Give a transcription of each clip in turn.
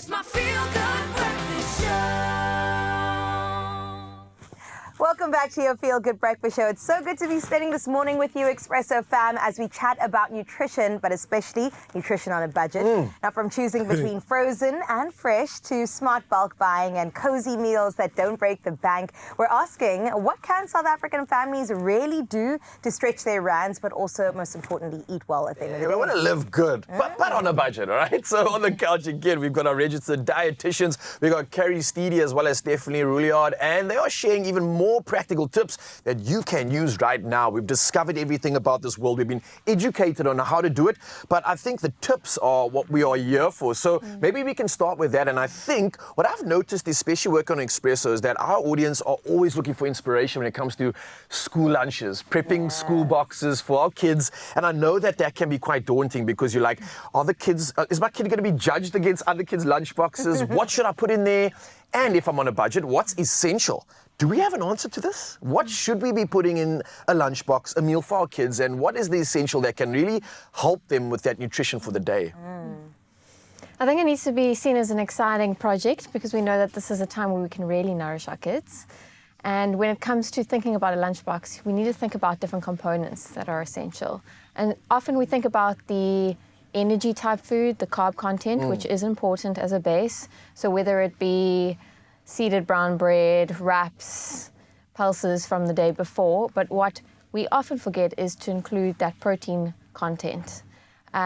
It's my feel-good breakfast show. Welcome back to your Feel Good Breakfast Show. It's so good to be spending this morning with you, Expresso fam, as we chat about nutrition, but especially nutrition on a budget. Now, from choosing between frozen and fresh to smart bulk buying and cozy meals that don't break the bank, we're asking, what can South African families really do to stretch their rands, but also, most importantly, eat well at the end of the day? We want to live good, but on a budget, all right? So on the couch again, we've got our registered dietitians. We've got Carrie Steedy as well as Stephanie Rouliard, and they are sharing even more practical tips that you can use right now. We've discovered everything about this world. We've been educated on how to do it, but I think the tips are what we are here for. So maybe we can start with that. And I think what I've noticed, especially working on Expresso, is that our audience are always looking for inspiration when it comes to school lunches, prepping school boxes for our kids. And I know that that can be quite daunting because you're like, are the kids, is my kid going to be judged against other kids' lunch boxes? What should I put in there? And if I'm on a budget, what's essential? Do we have an answer to this? What should we be putting in a lunchbox, a meal for our kids, and what is the essential that can really help them with that nutrition for the day? I think it needs to be seen as an exciting project because we know that this is a time where we can really nourish our kids. And when it comes to thinking about a lunchbox, we need to think about different components that are essential. And often we think about the energy type food, the carb content, which is important as a base. So whether it be seeded brown bread, wraps, pulses from the day before, but what we often forget is to include that protein content,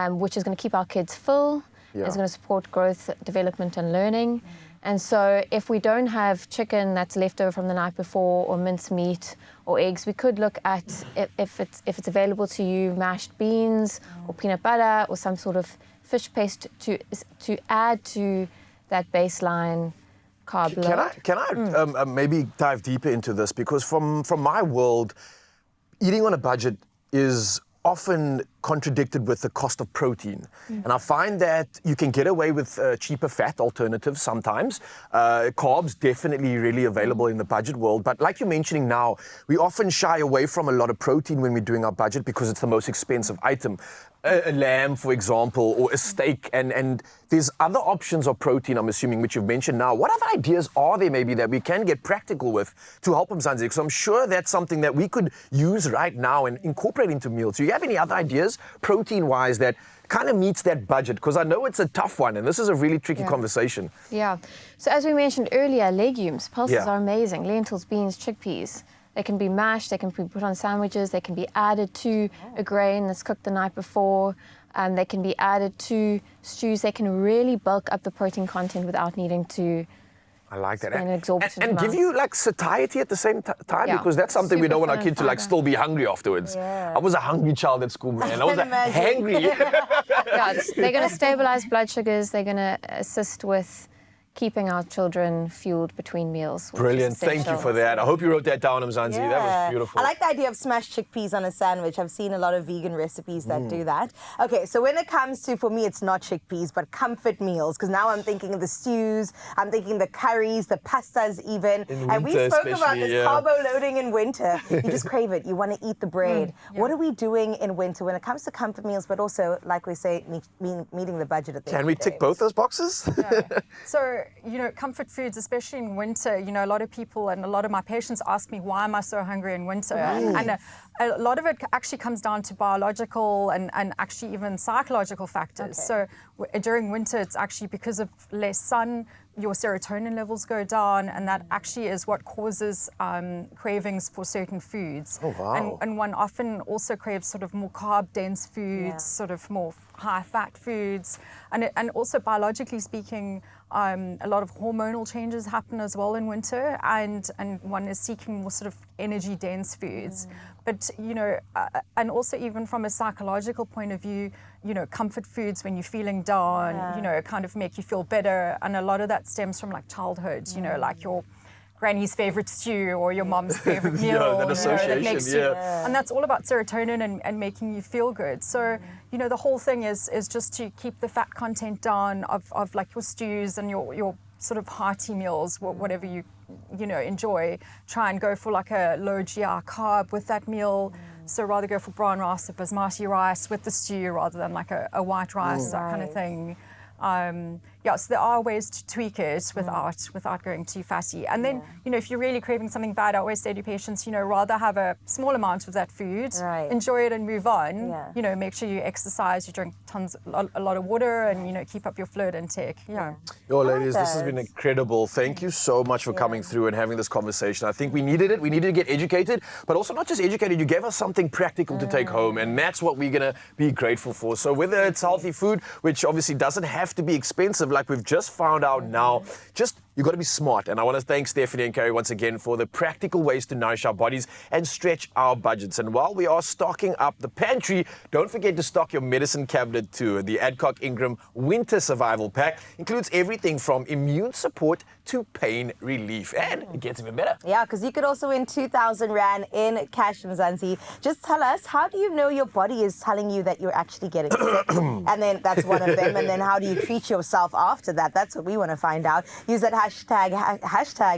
which is going to keep our kids full, is going to support growth, development and learning. And so if we don't have chicken that's left over from the night before or minced meat or eggs, we could look at, if it's available to you, mashed beans or peanut butter or some sort of fish paste to add to that baseline carb load. Can I maybe dive deeper into this? Because from my world, eating on a budget is often contradicted with the cost of protein. And I find that you can get away with cheaper fat alternatives sometimes. Carbs definitely really available in the budget world. But like you're mentioning now, we often shy away from a lot of protein when we're doing our budget because it's the most expensive item. A lamb, for example, or a steak. And there's other options of protein, I'm assuming, which you've mentioned now. What other ideas are there maybe that we can get practical with to help Mzansi? Because I'm sure that's something that we could use right now and incorporate into meals. Do you have any other ideas, protein-wise, that kind of meets that budget? Because I know it's a tough one, and this is a really tricky conversation. Yeah. So as we mentioned earlier, legumes, pulses are amazing. Lentils, beans, chickpeas. They can be mashed, they can be put on sandwiches, they can be added to a grain that's cooked the night before. They can be added to stews. They can really bulk up the protein content without needing to I like that. spend an exorbitant And give amount. you like satiety at the same time, Yeah. because that's something we don't want our Super kid to like fiber. still be hungry afterwards. I was a hungry child at school, man. I was hangry. They're going to stabilize blood sugars. They're going to assist with keeping our children fueled between meals. which is Brilliant. Thank you essential. for that. I hope you wrote that down, Mzansi. That was beautiful. I like the idea of smashed chickpeas on a sandwich. I've seen a lot of vegan recipes that do that. Okay, so when it comes to, for me, it's not chickpeas, but comfort meals, because now I'm thinking of the stews, I'm thinking the curries, the pastas even. And we winter spoke about especially, this carbo loading in winter. You just crave it. You want to eat the bread. What are we doing in winter when it comes to comfort meals, but also, like we say, meeting the budget at the end Can of we the tick day? both those boxes? So, comfort foods, especially in winter, a lot of people and a lot of my patients ask me, why am I so hungry in winter? And a lot of it actually comes down to biological and actually even psychological factors. So during winter, it's actually because of less sun, your serotonin levels go down, and that actually is what causes cravings for certain foods. Oh, wow. And one often also craves sort of more carb-dense foods, sort of more high-fat foods. And also biologically speaking, a lot of hormonal changes happen as well in winter, and one is seeking more sort of energy-dense foods. But, and also even from a psychological point of view, comfort foods when you're feeling down, kind of make you feel better. And a lot of that stems from like childhood, like your granny's favorite stew or your mom's favorite meal. that association, that makes you, and that's all about serotonin and making you feel good. So, the whole thing is just to keep the fat content down of like your stews and your sort of hearty meals, whatever you enjoy. Try and go for like a low GI carb with that meal. So rather go for brown rice or basmati rice with the stew rather than like a white rice, that kind of thing. so there are ways to tweak it without going too fatty. And then, if you're really craving something bad, I always say to patients, rather have a small amount of that food, enjoy it and move on. Make sure you exercise, you drink a lot of water, and, keep up your fluid intake. Yo, ladies, this has been incredible. Thank you so much for coming through and having this conversation. I think we needed it. We needed to get educated, but also not just educated. You gave us something practical to take home, and that's what we're going to be grateful for. So whether it's healthy food, which obviously doesn't have to be expensive, like we've just found out now, you got to be smart. And I want to thank Stephanie and Carrie once again for the practical ways to nourish our bodies and stretch our budgets. And while we are stocking up the pantry, don't forget to stock your medicine cabinet too. The ADCOCK Ingram Winter Survival Pack includes everything from immune support to pain relief. And it gets even better. Yeah, because you could also win 2,000 Rand in cash, Mzansi. Just tell us, how do you know your body is telling you that you're actually getting sick? And then that's one of them. And then how do you treat yourself after that? That's what we want to find out. Use that hashtag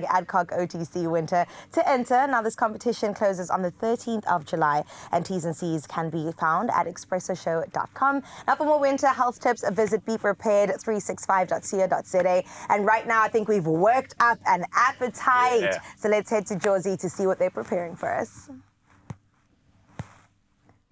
ADCOCK Winter to enter. Now, this competition closes on the 13th of July, and T's and C's can be found at expressoshow.com. Now, for more winter health tips, visit beprepared365.co.za. And right now, I think we've worked up an appetite. So let's head to Josie to see what they're preparing for us.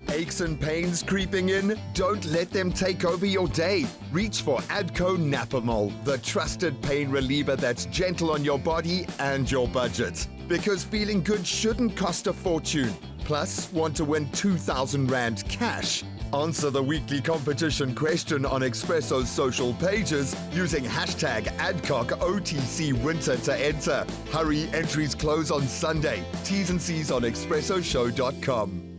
Aches and pains creeping in? Don't let them take over your day. Reach for Adco Napamol, the trusted pain reliever that's gentle on your body and your budget. Because feeling good shouldn't cost a fortune. Plus, want to win 2,000 Rand cash? Answer the weekly competition question on Expresso's social pages using hashtag ADCOCK Winter to enter. Hurry, entries close on Sunday. T's and C's on expressoshow.com.